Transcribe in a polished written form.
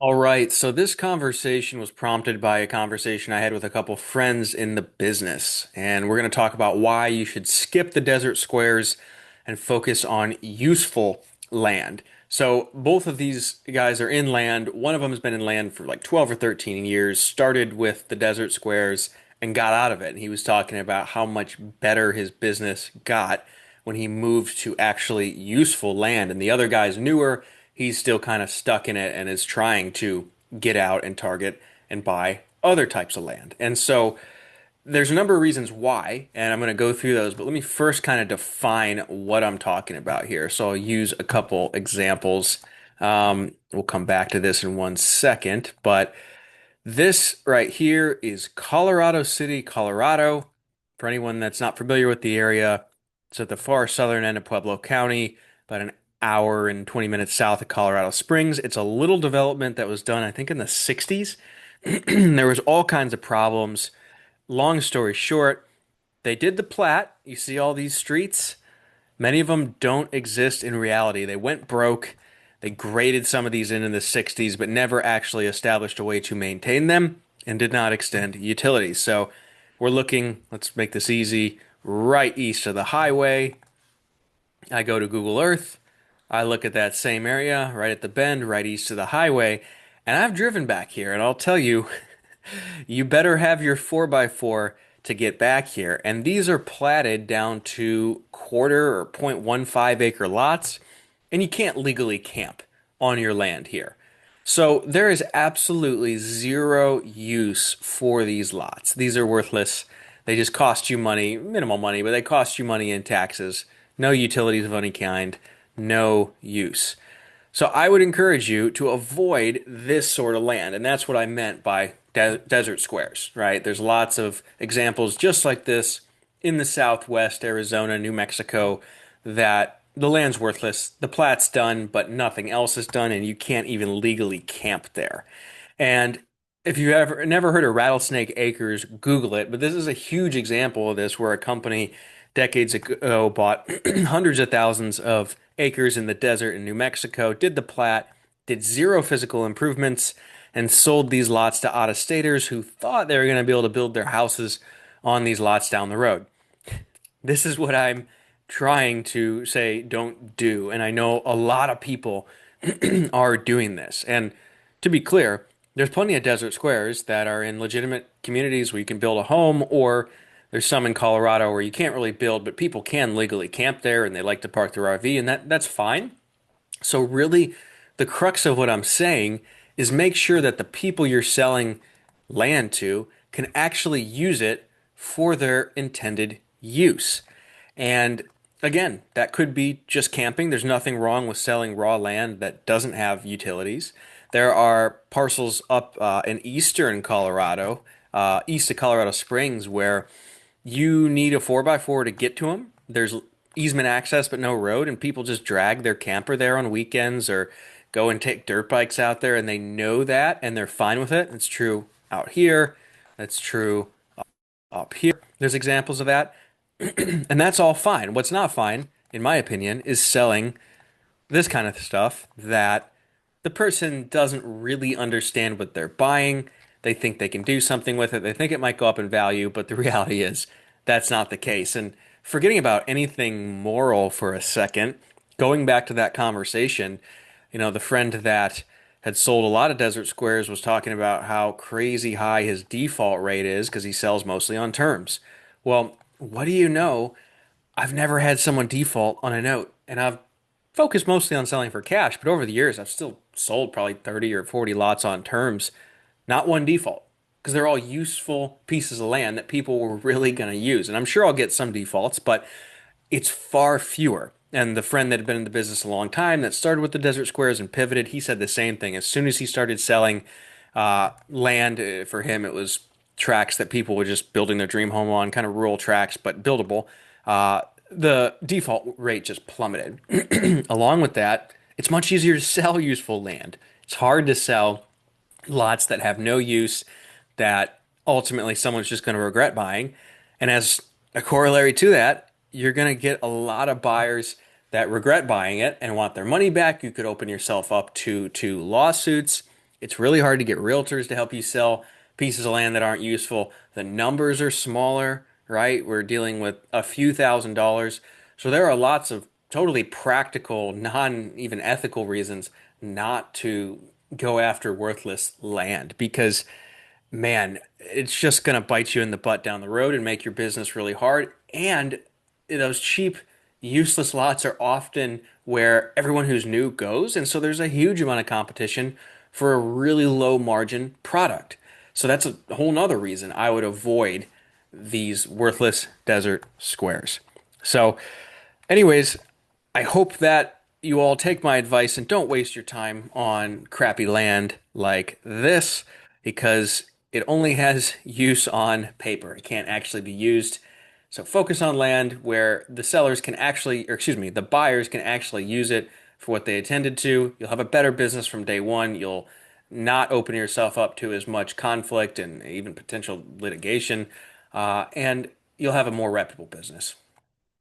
All right, so this conversation was prompted by a conversation I had with a couple friends in the business, and we're going to talk about why you should skip the desert squares and focus on useful land. So both of these guys are inland. One of them has been inland for like 12 or 13 years, started with the desert squares and got out of it. And he was talking about how much better his business got when he moved to actually useful land. And the other guy's newer, he's still kind of stuck in it and is trying to get out and target and buy other types of land. And so there's a number of reasons why, and I'm going to go through those, but let me first kind of define what I'm talking about here. So I'll use a couple examples. We'll come back to this in one second, but this right here is Colorado City, Colorado. For anyone that's not familiar with the area, it's at the far southern end of Pueblo County, about an hour and 20 minutes south of Colorado Springs. It's a little development that was done, I think, in the 60s. There was all kinds of problems. Long story short, they did the plat. You see all these streets? Many of them don't exist in reality. They went broke. They graded some of these in the 60s, but never actually established a way to maintain them and did not extend utilities. So we're looking, let's make this easy, right east of the highway. I go to Google Earth. I look at that same area right at the bend, right east of the highway, and I've driven back here, and I'll tell you, you better have your 4x4 to get back here. And these are platted down to quarter or 0.15 acre lots, and you can't legally camp on your land here. So there is absolutely zero use for these lots. These are worthless. They just cost you money, minimal money, but they cost you money in taxes. No utilities of any kind, no use. So I would encourage you to avoid this sort of land, and that's what I meant by desert squares, right? There's lots of examples just like this in the Southwest, Arizona, New Mexico, that the land's worthless, the plat's done, but nothing else is done, and you can't even legally camp there. And if you've ever never heard of Rattlesnake Acres, Google it. But this is a huge example of this where a company decades ago bought hundreds of thousands of acres in the desert in New Mexico, did the plat, did zero physical improvements, and sold these lots to out-of-staters who thought they were going to be able to build their houses on these lots down the road. This is what I'm trying to say don't do. And I know a lot of people are doing this. And to be clear, there's plenty of desert squares that are in legitimate communities where you can build a home, or there's some in Colorado where you can't really build, but people can legally camp there and they like to park their RV, and that's fine. So really, the crux of what I'm saying is make sure that the people you're selling land to can actually use it for their intended use. And again, that could be just camping. There's nothing wrong with selling raw land that doesn't have utilities. There are parcels up in eastern Colorado, east of Colorado Springs, where you need a 4x4 to get to them. There's easement access, but no road, and people just drag their camper there on weekends or go and take dirt bikes out there, and they know that, and they're fine with it. It's true out here. That's true up here. There's examples of that. And that's all fine. What's not fine, in my opinion, is selling this kind of stuff that the person doesn't really understand what they're buying. They think they can do something with it. They think it might go up in value, but the reality is that's not the case. And forgetting about anything moral for a second, going back to that conversation, the friend that had sold a lot of desert squares was talking about how crazy high his default rate is because he sells mostly on terms. Well, what do you know? I've never had someone default on a note, and I've focused mostly on selling for cash, but over the years, I've still sold probably 30 or 40 lots on terms, not one default, because they're all useful pieces of land that people were really going to use. And I'm sure I'll get some defaults, but it's far fewer. And the friend that had been in the business a long time that started with the desert squares and pivoted, he said the same thing. As soon as he started selling land, for him, it was tracks that people were just building their dream home on, kind of rural tracks, but buildable. The default rate just plummeted. Along with that, it's much easier to sell useful land. It's hard to sell lots that have no use that ultimately someone's just going to regret buying. And as a corollary to that, you're going to get a lot of buyers that regret buying it and want their money back. You could open yourself up to lawsuits. It's really hard to get realtors to help you sell pieces of land that aren't useful. The numbers are smaller, right? We're dealing with a few $1,000s. So there are lots of totally practical, non even ethical reasons not to go after worthless land because man, it's just going to bite you in the butt down the road and make your business really hard. And those cheap, useless lots are often where everyone who's new goes. And so there's a huge amount of competition for a really low margin product. So that's a whole nother reason I would avoid these worthless desert squares. So, anyways, I hope that you all take my advice and don't waste your time on crappy land like this because it only has use on paper. It can't actually be used. So focus on land where the sellers can actually, or excuse me, the buyers can actually use it for what they intended to. You'll have a better business from day one. You'll not open yourself up to as much conflict and even potential litigation, and you'll have a more reputable business.